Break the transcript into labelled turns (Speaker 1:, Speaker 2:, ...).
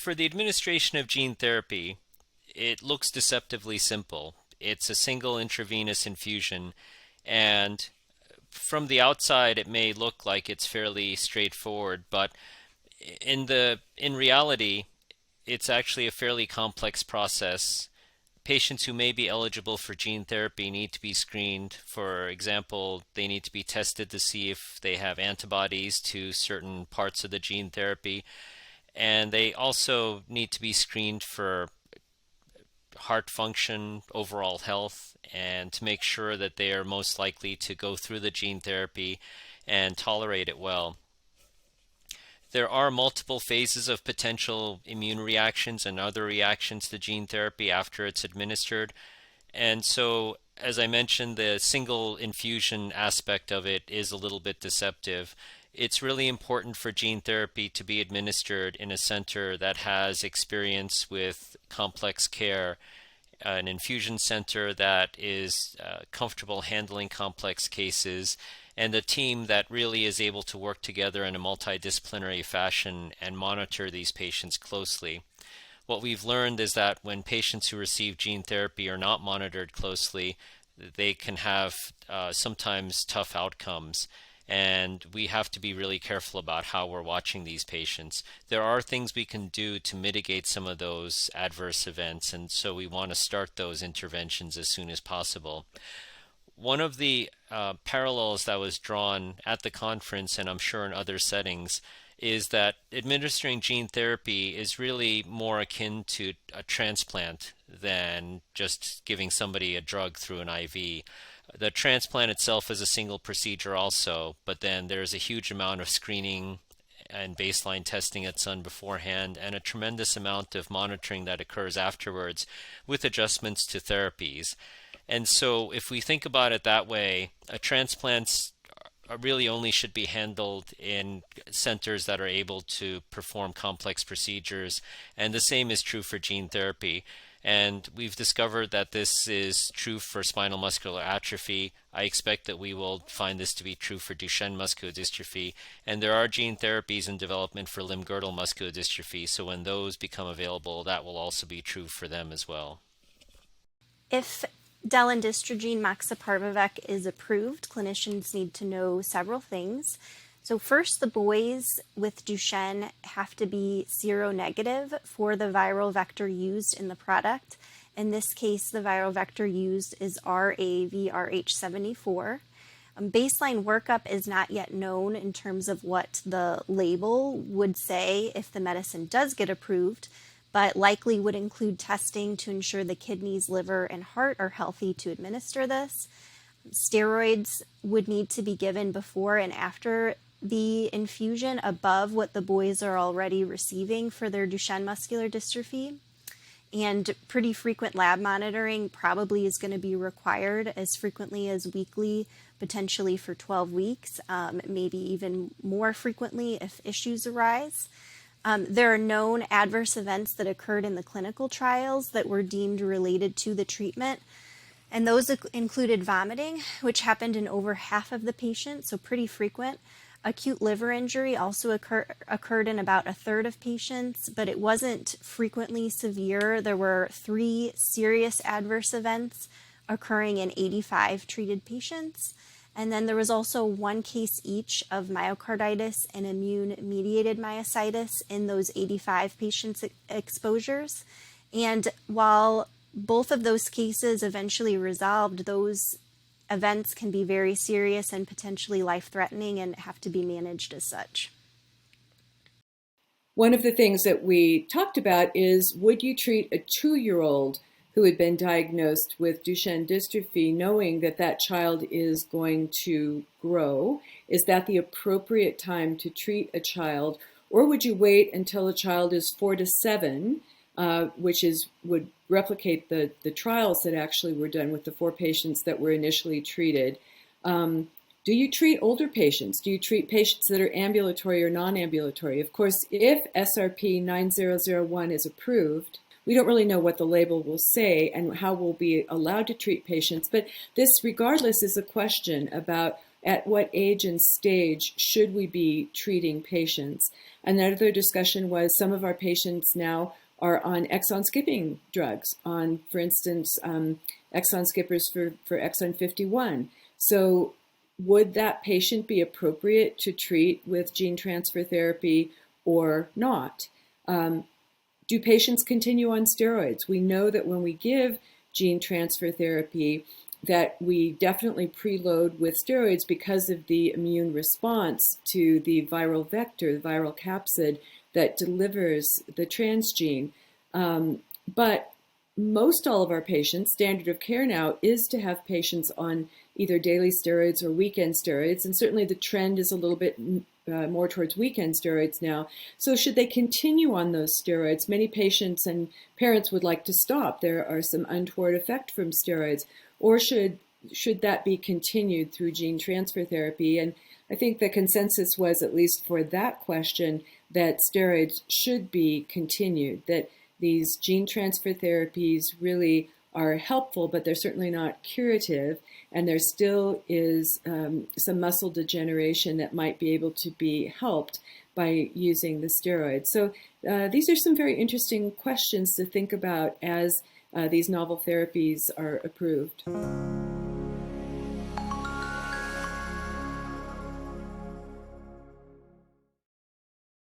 Speaker 1: for the administration of gene therapy, it looks deceptively simple. It's a single intravenous infusion, and from the outside it may look like it's fairly straightforward, but in reality, it's actually a fairly complex process. Patients who may be eligible for gene therapy need to be screened. For example, they need to be tested to see if they have antibodies to certain parts of the gene therapy, and they also need to be screened for heart function, overall health, and to make sure that they are most likely to go through the gene therapy and tolerate it well. There are multiple phases of potential immune reactions and other reactions to gene therapy after it's administered. And so, as I mentioned, the single infusion aspect of it is a little bit deceptive. It's really important for gene therapy to be administered in a center that has experience with complex care, an infusion center that is comfortable handling complex cases, and a team that really is able to work together in a multidisciplinary fashion and monitor these patients closely. What we've learned is that when patients who receive gene therapy are not monitored closely, they can have sometimes tough outcomes. And we have to be really careful about how we're watching these patients. There are things we can do to mitigate some of those adverse events, and so we want to start those interventions as soon as possible. One of the parallels that was drawn at the conference, and I'm sure in other settings, is that administering gene therapy is really more akin to a transplant than just giving somebody a drug through an IV. The transplant itself is a single procedure also, but then there's a huge amount of screening and baseline testing that's done beforehand, and a tremendous amount of monitoring that occurs afterwards with adjustments to therapies. And so if we think about it that way, transplants really only should be handled in centers that are able to perform complex procedures, and the same is true for gene therapy. And we've discovered that this is true for spinal muscular atrophy. I expect that we will find this to be true for Duchenne muscular dystrophy. And there are gene therapies in development for limb girdle muscular dystrophy. So when those become available, that will also be true for them as well.
Speaker 2: If delandistrogene moxeparvovec is approved, clinicians need to know several things. So first, the boys with Duchenne have to be seronegative for the viral vector used in the product. In this case, the viral vector used is RAVRH74. Baseline workup is not yet known in terms of what the label would say if the medicine does get approved, but likely would include testing to ensure the kidneys, liver, and heart are healthy to administer this. Steroids would need to be given before and after the infusion above what the boys are already receiving for their Duchenne muscular dystrophy. And pretty frequent lab monitoring probably is going to be required as frequently as weekly, potentially for 12 weeks, maybe even more frequently if issues arise. There are known adverse events that occurred in the clinical trials that were deemed related to the treatment. And those included vomiting, which happened in over half of the patients, so pretty frequent. Acute liver injury also occurred in about a third of patients, but it wasn't frequently severe. There were 3 serious adverse events occurring in 85 treated patients. And then there was also 1 case each of myocarditis and immune-mediated myositis in those 85 patients' exposures. And while both of those cases eventually resolved, those events can be very serious and potentially life-threatening and have to be managed as such.
Speaker 3: One of the things that we talked about is, would you treat a 2-year-old who had been diagnosed with Duchenne dystrophy, knowing that that child is going to grow? Is that the appropriate time to treat a child? Or would you wait until a child is 4 to 7, which would replicate the trials that actually were done with the 4 patients that were initially treated? Do you treat older patients? Do you treat patients that are ambulatory or non-ambulatory? Of course, if SRP 9001 is approved, we don't really know what the label will say and how we'll be allowed to treat patients, but this regardless is a question about at what age and stage should we be treating patients? Another discussion was some of our patients now are on exon skipping drugs, on, for instance, exon skippers for exon 51. So would that patient be appropriate to treat with gene transfer therapy or not? Do patients continue on steroids? We know that when we give gene transfer therapy, that we definitely preload with steroids because of the immune response to the viral vector, the viral capsid that delivers the transgene. But most all of our patients, standard of care now is to have patients on either daily steroids or weekend steroids, and certainly the trend is a little bit more towards weekend steroids now. So should they continue on those steroids? Many patients and parents would like to stop. There are some untoward effects from steroids. Or should that be continued through gene transfer therapy? And I think the consensus was, at least for that question, that steroids should be continued, that these gene transfer therapies really are helpful, but they're certainly not curative, and there still is some muscle degeneration that might be able to be helped by using the steroids. So these are some very interesting questions to think about as these novel therapies are approved.